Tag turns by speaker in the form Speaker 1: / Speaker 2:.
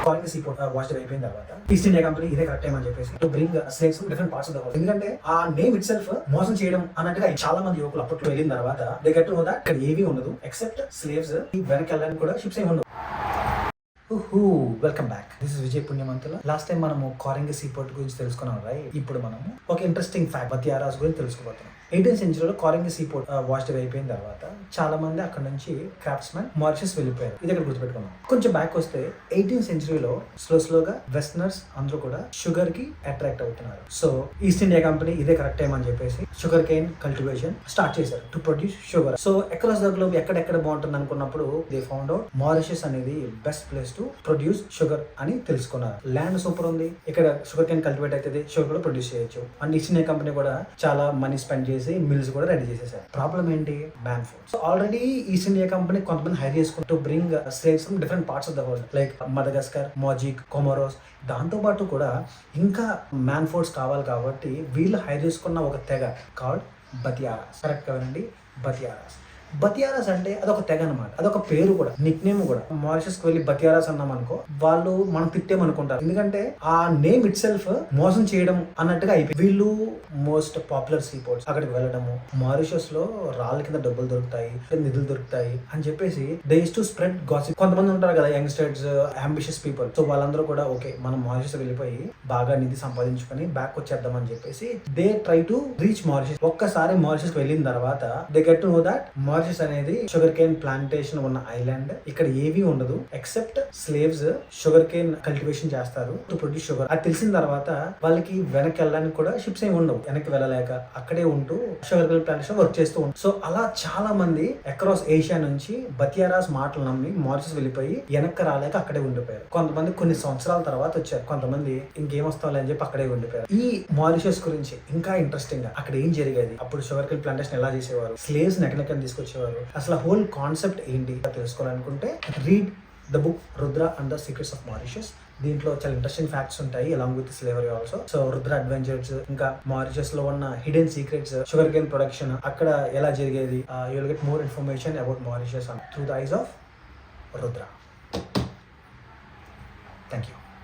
Speaker 1: Calling seaport watch అయిపోయిన తర్వాత east India company ఇదే కరెక్ట్ టైం అని చెప్పేసి to bring slaves different parts of the world. ఎందుకంటే ఆ నేమ్ ఇట్ సెల్ఫ్ మోసం చేయడం అన్నట్టుగా చాలా మంది యువకులు అప్పట్లో వెళ్ళిన తర్వాత they get to know that ఇక్కడ ఏవి ఉండదు ఎక్సెప్ట్ స్లేవ్స్. వెనక్కి వెళ్ళడానికి కూడా షిప్స్ ఏమి ఉండవు. Welcome back. This is Vijay Punyamanthula. Last time మనము కారింగ్ సీపోర్ట్ గురించి తెలుసుకున్నాం రైట్. ఇప్పుడు మనము ఒక ఇంట్రెస్టింగ్ ఫ్యాక్ట్ బతియారాస్ గురించి తెలుసుకోబోతున్నాం. 18th సెంచరీలో కారింగ్ సీపోర్ట్ వాచ్ అయిపోయిన తర్వాత చాలా మంది అక్కడ నుంచి క్రాఫ్ట్స్మెన్ మారిషస్ వెళ్ళిపోయారు. ఇది ఇక్కడ గుర్తుపెట్టుకున్నాం. కొంచెం బ్యాక్ వస్తే 18th సెంచరీలో స్లోగా వెస్టర్నర్స్ అందరూ కూడా షుగర్ కి అట్రాక్ట్ అవుతున్నారు. సో ఈస్ట్ ఇండియా కంపెనీ ఇదే కరెక్ట్ టైం అని చెప్పేసి షుగర్ కేన్ కల్టివేషన్ స్టార్ట్ చేశారు to produce sugar. So across the globe ఎక్కడెక్కడ బాగుంటుంది అనుకున్నప్పుడు దే ఫౌండ్ అవుట్ మారిషస్ అనేది best place to produce sugar అని తెలుసుకున్నారు. ల్యాండ్ సూపర్ ఉంది, ఇక్కడ షుగర్ కేన్ కల్టివేట్ అయితే షుగర్ కూడా ప్రొడ్యూస్ చేయొచ్చు. అండ్ ఈస్ట్ ఇండియా కంపెనీ కూడా చాలా మనీ స్పెండ్ చేసి మిల్స్ కూడా రెడీ చేసేసారు. ప్రాబ్లం ఏంటి? Man force. So already East India Company కొంతమంది హైర్ చేసుకుని to bring slaves from different parts of the world like Madagascar, మోజిక్, కొమరోస్. దాంతో పాటు కూడా ఇంకా మ్యాన్ ఫోర్స్ కావాలి కాబట్టి వీళ్ళు హైర్ చేసుకున్న ఒక తెగ కాల్డ్ బతియారాస్. కరెక్ట్ కదండి, బతియారాస్. బతియారాస్ అంటే అదొక తెగ అనమాట, అదొక పేరు కూడా, నిక్ నేమ్ కూడా. మారిషస్ కి వెళ్ళి బతియారాస్ అన్నాం అనుకో వాళ్ళు మనం తిట్టేమనుకుంటారు. ఎందుకంటే ఆ నేమ్ ఇట్ సెల్ఫ్ మోసం చేయడం అన్నట్టుగా అయిపోయింది. వీళ్ళు మోస్ట్ పాపులర్ సీ పోర్ట్స్ అక్కడికి వెళ్ళడము, మారిషస్ లో రాళ్ళ కింద డబ్బులు దొరుకుతాయి, నిధులు దొరుకుతాయి అని చెప్పేసి they use to spread gossip. కొంతమంది ఉంటారు కదా యంగ్స్టర్స్, అంబిషియస్ పీపుల్. సో వాళ్ళందరూ కూడా ఓకే మనం మారిషస్ వెళ్ళిపోయి బాగా నిధి సంపాదించుకొని బ్యాక్ వచ్చేద్దాం అని చెప్పేసి they try to reach Mauritius. ఒక్కసారి మారిషస్ వెళ్ళిన తర్వాత they get to know that Mauritius అనేది షుగర్ కేన్ ప్లాంటేషన్ ఉన్న ఐలాండ్. ఇక్కడ ఏవి ఉండదు except slaves sugar cane cultivation చేస్తారు టు ప్రొడ్యూస్ షుగర్. అది తెలిసిన తర్వాత వాళ్ళకి వెనక్కి వెళ్ళడానికి కూడా షిప్స్ ఏమి ఉండవు. వెనక్కి వెళ్ళలేక అక్కడే ఉంటూ షుగర్ కేన్ ప్లాంటేషన్ వర్క్ చేస్తూ ఉంటారు. సో అలా చాలా మంది అక్రాస్ ఏషియా నుంచి బతియారాస్ మాటలు నమ్మి మారిషస్ వెళ్ళిపోయి వెనక్కి రాలేక అక్కడే ఉండిపోయారు. కొంతమంది కొన్ని సంవత్సరాల తర్వాత వచ్చారు, కొంతమంది ఇంకేం వస్తావులే అని చెప్పి అక్కడే ఉండిపోయారు. ఈ మారిషస్ గురించి ఇంకా ఇంట్రెస్టింగ్ గా అక్కడ ఏం జరిగేది, అప్పుడు షుగర్ కేన్ ప్లాంటేషన్ ఎలా చేసేవారు, స్లేవ్స్ నెక్కనెక్కని తీసుకొచ్చేవారు, అసలు హోల్ కాన్సెప్ట్ ఏంటి తెలుసుకోవాలనుకుంటే read the book Rudra and the secrets of Mauritius. దీంట్లో చాలా ఇంట్రెస్టింగ్ ఫ్యాక్ట్స్ ఉంటాయి along with slavery also. So Rudra adventures, ఇంకా మారిషస్ లో ఉన్న hidden secrets, sugar cane production అక్కడ ఎలా జరిగేది, you will get more information about Mauritius through the eyes of Rudra. Thank you.